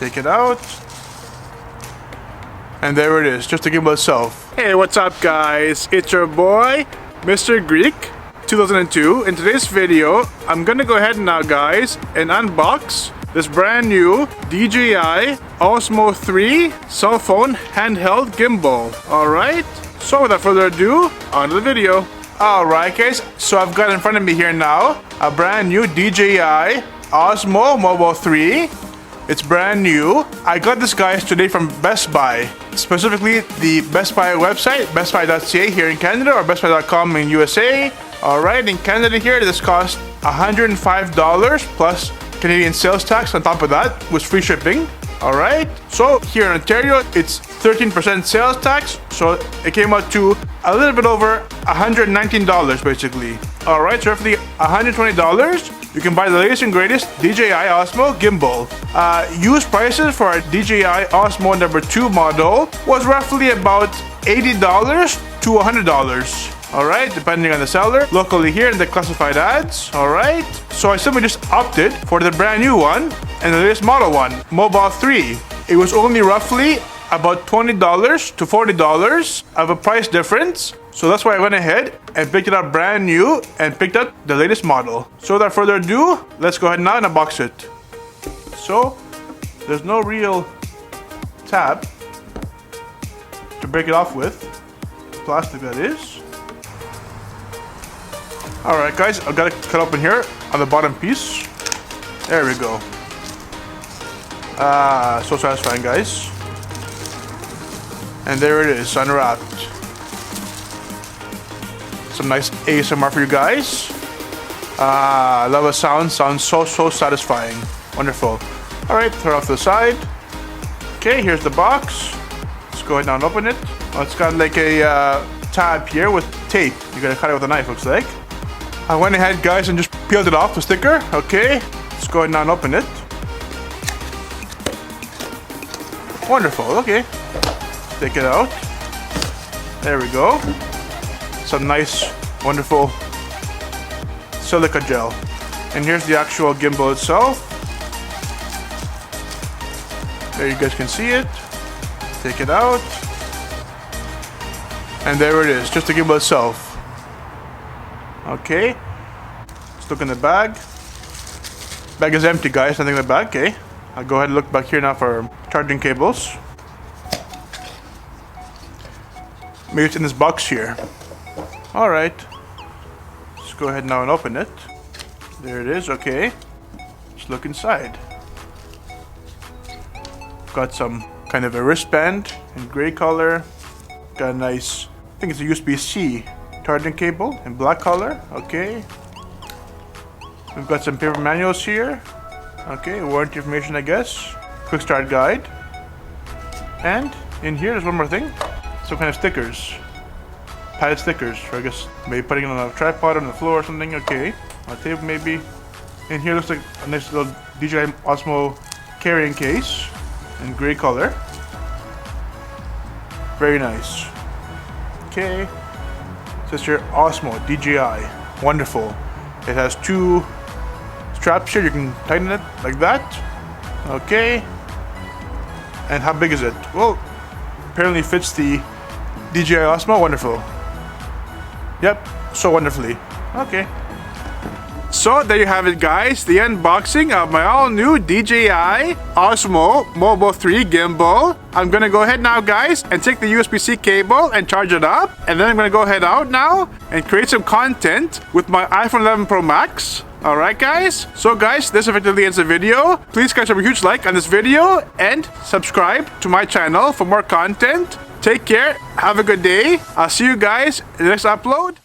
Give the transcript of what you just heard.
Take it out. And there it is, just the gimbal itself. Hey, what's up guys? It's your boy, Mr. Greek 2002. In today's video, I'm gonna go ahead now guys and unbox this brand new DJI OSMO 3 cell phone handheld gimbal. Alright, so without further ado, on to the video. Alright guys, so I've got in front of me here now a brand new DJI OSMO Mobile 3. It's brand new. I got this guys today from Best Buy, specifically the Best Buy website, bestbuy.ca here in Canada or bestbuy.com in USA. Alright, in Canada here this cost $105 plus Canadian sales tax on top of that with free shipping. Alright, so here in Ontario it's 13% sales tax, so it came out to a little bit over $119 basically. Alright, so roughly $120 you can buy the latest and greatest DJI OSMO gimbal. Used prices for our DJI OSMO number 2 model was roughly about $80 to $100. Alright, depending on the seller. Locally here in the classified ads. Alright, so I simply just opted for the brand new one and the latest model one, Mobile 3. It was only roughly about $20 to $40 of a price difference. So that's why I went ahead and picked it up brand new and picked up the latest model. So without further ado, let's go ahead now and unbox it. So there's no real tab to break it off with. Plastic that is. Alright guys, I've got it cut open here on the bottom piece. There we go. So satisfying guys. And there it is, unwrapped. Some nice ASMR for you guys. I love the sound. Sounds so satisfying. Wonderful. Alright, throw it off to the side. Okay, here's the box. Let's go ahead and open it. Oh, it's got like a tab here with tape. You gotta cut it with a knife, looks like. I went ahead guys and just peeled it off the sticker. Okay, let's go ahead and open it. Wonderful, okay. Take it out. There we go. Some nice, wonderful silica gel. And here's the actual gimbal itself. There you guys can see it. Take it out. And there it is, just the gimbal itself. Okay. Let's look in the bag. Bag is empty guys, nothing in the bag, okay. I'll go ahead and look back here now for charging cables. Maybe it's in this box here. Alright. Let's go ahead now and open it. There it is, okay. Let's look inside. Got some kind of a wristband in gray color. Got a nice, I think it's a USB-C charging cable in black color, okay. We've got some paper manuals here. Okay, warranty information I guess. Quick start guide. And in here there's one more thing. Some kind of stickers. Padded stickers, or I guess maybe putting it on a tripod on the floor or something, okay. On a table maybe. And here looks like a nice little DJI OSMO carrying case in gray color. Very nice. Okay. It says here OSMO DJI. Wonderful. It has 2 straps here, you can tighten it like that. Okay. And how big is it? Well, apparently fits the DJI OSMO. Wonderful. Yep, so wonderfully. Okay. So there you have it guys, the unboxing of my all new DJI OSMO Mobile 3 gimbal. I'm gonna go ahead now guys and take the USB-C cable and charge it up, and then I'm gonna go head out now and create some content with my iPhone 11 Pro Max. Alright guys, so guys, this effectively ends the video. Please guys, have a huge like on this video and subscribe to my channel for more content. Take care, have a good day. I'll see you guys in the next upload.